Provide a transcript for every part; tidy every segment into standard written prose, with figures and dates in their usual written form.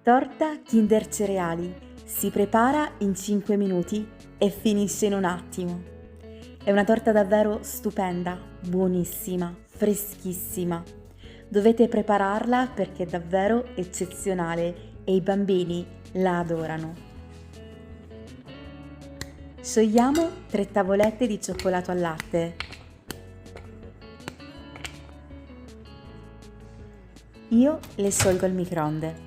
Torta Kinder Cereali si prepara in 5 minuti e finisce in un attimo. È una torta davvero stupenda, buonissima, freschissima. Dovete prepararla perché è davvero eccezionale e i bambini la adorano. Sciogliamo 3 tavolette di cioccolato al latte. Io le sciolgo al microonde.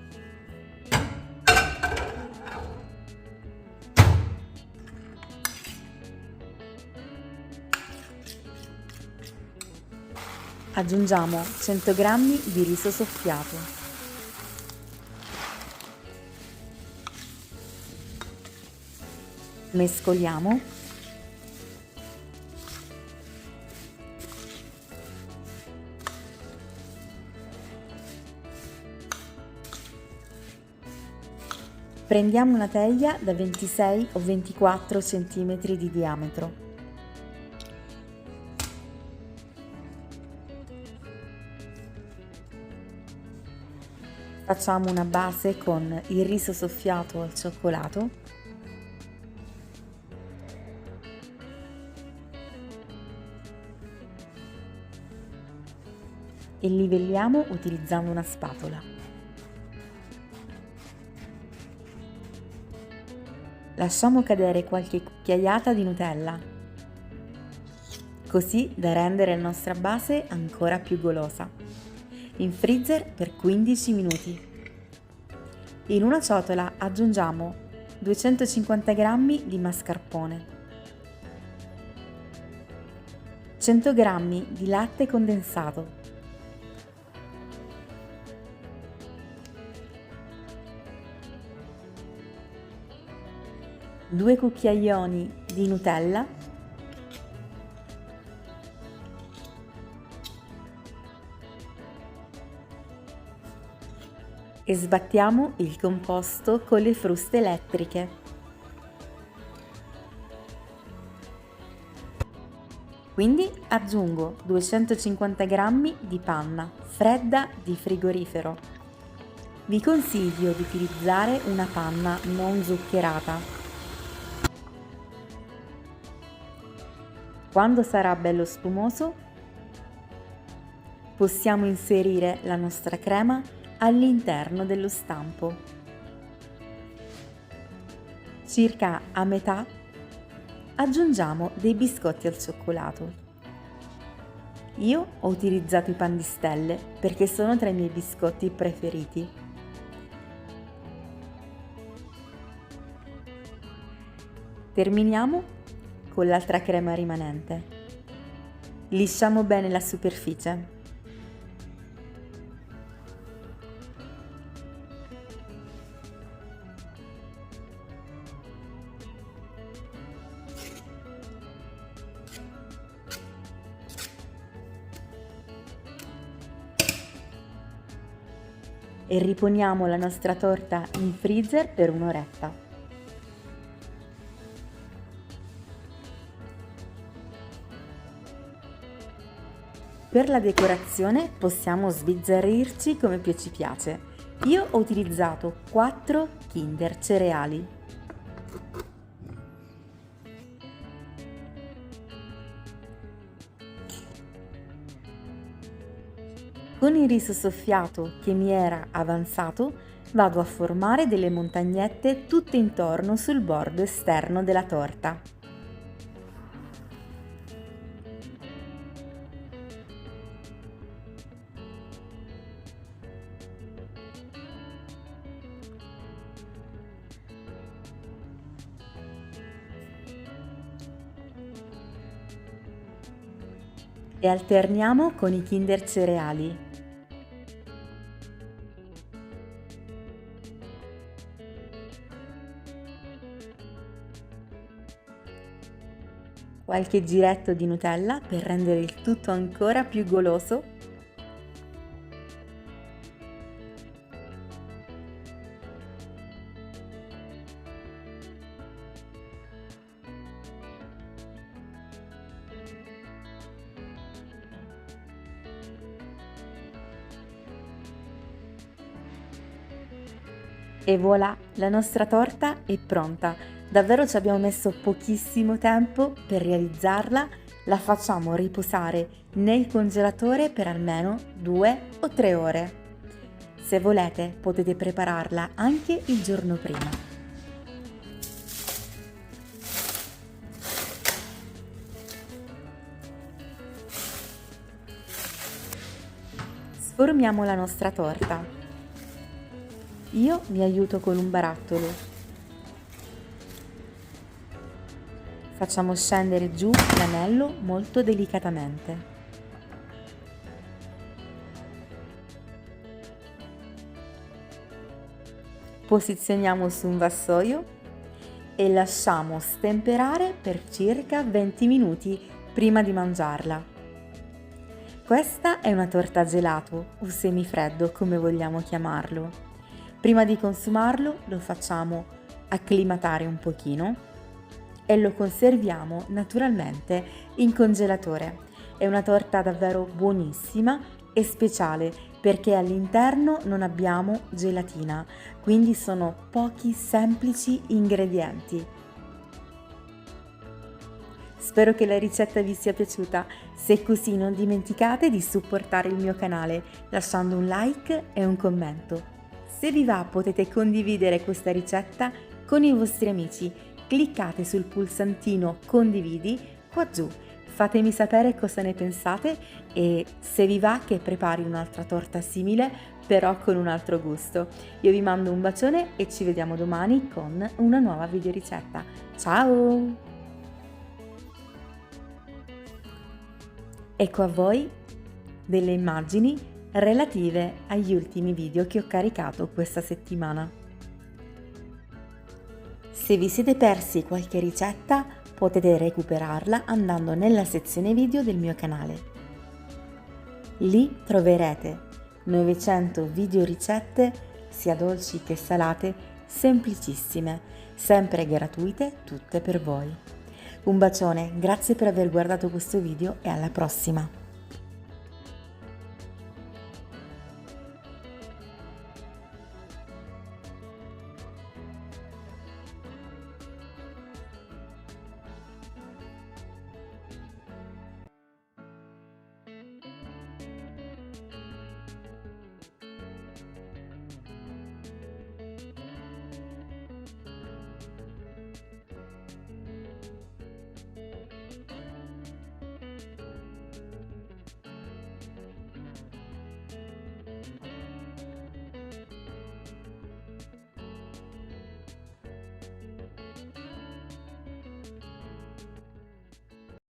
Aggiungiamo 100 g di riso soffiato. Mescoliamo. Prendiamo una teglia da 26 o 24 cm di diametro. Facciamo una base con il riso soffiato al cioccolato e livelliamo utilizzando una spatola. Lasciamo cadere qualche cucchiaiata di Nutella, così da rendere la nostra base ancora più golosa. In freezer per 15 minuti. In una ciotola aggiungiamo 250 g di mascarpone, 100 g di latte condensato, due cucchiaioni di Nutella e sbattiamo il composto con le fruste elettriche. Quindi aggiungo 250 g di panna fredda di frigorifero. Vi consiglio di utilizzare una panna non zuccherata. Quando sarà bello spumoso, possiamo inserire la nostra crema all'interno dello stampo. Circa a metà aggiungiamo dei biscotti al cioccolato. Io ho utilizzato i pan di stelle perché sono tra i miei biscotti preferiti. Terminiamo con l'altra crema rimanente. Lisciamo bene la superficie. E riponiamo la nostra torta in freezer per un'oretta. Per la decorazione possiamo sbizzarrirci come più ci piace. Io ho utilizzato 4 Kinder Cereali. Con il riso soffiato che mi era avanzato, vado a formare delle montagnette tutte intorno sul bordo esterno della torta. E alterniamo con i Kinder Cereali. Qualche giretto di Nutella per rendere il tutto ancora più goloso. E voilà, la nostra torta è pronta. Davvero ci abbiamo messo pochissimo tempo per realizzarla. La facciamo riposare nel congelatore per almeno 2 o 3 ore. Se volete potete prepararla anche il giorno prima. Sformiamo la nostra torta. Io mi aiuto con un barattolo. Facciamo scendere giù l'anello molto delicatamente. Posizioniamo su un vassoio e lasciamo stemperare per circa 20 minuti prima di mangiarla. Questa è una torta gelato o semifreddo, come vogliamo chiamarlo. Prima di consumarlo lo facciamo acclimatare un pochino e lo conserviamo naturalmente in congelatore. È una torta davvero buonissima e speciale perché all'interno non abbiamo gelatina, quindi sono pochi semplici ingredienti. Spero che la ricetta vi sia piaciuta, se è così non dimenticate di supportare il mio canale lasciando un like e un commento. Se vi va potete condividere questa ricetta con i vostri amici, cliccate sul pulsantino condividi qua giù, fatemi sapere cosa ne pensate e se vi va che prepari un'altra torta simile però con un altro gusto. Io vi mando un bacione e ci vediamo domani con una nuova videoricetta. Ciao! Ecco a voi delle immagini relative agli ultimi video che ho caricato questa settimana. Se vi siete persi qualche ricetta potete recuperarla andando nella sezione video del mio canale. Lì troverete 900 video ricette sia dolci che salate, semplicissime, sempre gratuite, tutte per voi. Un bacione, grazie per aver guardato questo video e alla prossima!